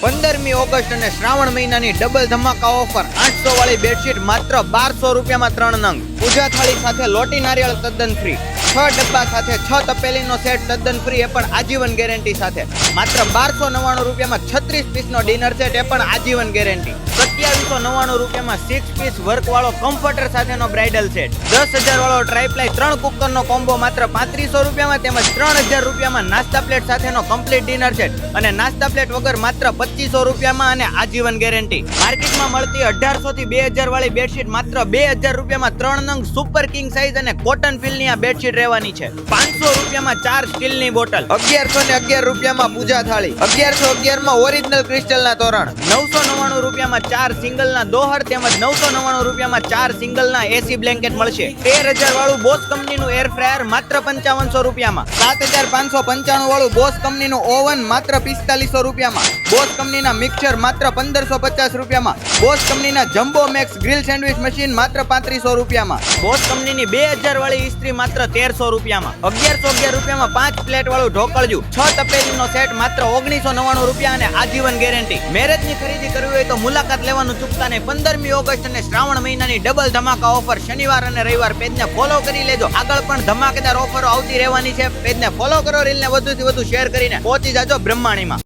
15મી August અને શ્રાવણ મહિનાની double ધમાકા offer 800 વાળી બેડશીટ માત્ર 1200 રૂપિયામાં 3 નંગ. પૂજા થાળી સાથે લોટી નારિયેળ તદ્દન ફ્રી. 6 ડબ્બા સાથે 6 તપેલીનો સેટ તદ્દન ફ્રી, એ પણ આજીવન ગેરંટી સાથે. માત્ર 1299 રૂપિયામાં 36 પીસનો ડિનર સેટ, એ પણ આજીવન ગેરંટી. 2799 રૂપિયામાં 6 પીસ વર્ક વાળો કમ્ફર્ટર સાથેનો બ્રાઇડલ સેટ. 10,000 વાળો ટ્રાયપ્લાય 3 કુકરનો કોમ્બો માત્ર 3500 રૂપિયામાં, તેમજ 3000 રૂપિયામાં નાસ્તા પ્લેટ સાથેનો કમ્પ્લીટ ડિનર સેટ અને નાસ્તા પ્લેટ વગર માત્ર 2500 રૂપિયામાં અને આજીવન ગેરંટી. માર્કેટમાં મળતી 1800 થી 2000 વાળી બેડશીટ માત્ર 2000 રૂપિયામાં 3 નંગ સુપર કિંગ સાઇઝ અને કોટન ફીલની આ બેડશીટ રહેવાની છે. 500 રૂપિયામાં 4 સ્ટીલની બોટલ. 1111 રૂપિયામાં પૂજા થાળી. 1111 માં ઓરિજિનલ ક્રિસ્ટલના તોરણ. 999 રૂપિયામાં 4 સિંગલના દોહર, તેમજ 999 રૂપિયામાં 4 સિંગલના એસી બ્લેન્કેટ મળશે. 13000 વાળું બોસ કંપનીનું એર ફ્રાયર માત્ર 5500 રૂપિયામાં. 7595 વાળું બોસ કંપનીનું ઓવન માત્ર 4500 રૂપિયામાં. બોસ કંપનીના મિક્સર માત્ર 1550 રૂપિયામાં. બોસ કંપનીના jumbo max grill sandwich machine માત્ર 3500 રૂપિયામાં. બોસ કંપનીની 2000 વાળી ઇસ્ત્રી માત્ર 1300 રૂપિયામાં. 1111 રૂપિયામાં 5 પ્લેટ વાળું ઢોકળિયું. 6 તપેલીનો સેટ માત્ર 1999 રૂપિયા અને આજીવન ગેરંટી. મેરેજની ખરીદી કરવી હોય તો મુલાકાત લેવાનું ચૂકતા નહીં. 15મી ઓગસ્ટ અને શ્રાવણ મહિનાની ડબલ ધમાકા ઓફર શનિવાર અને રવિવાર. પેજને ફોલો કરી લેજો. આગળ પણ ધમાકેદાર ઓફરો આવતી રહેવાની છે. પેજને ફોલો કરો, રીલને વધુથી વધુ શેર કરીને પહોંચી જાજો બ્રહ્માણીમાં.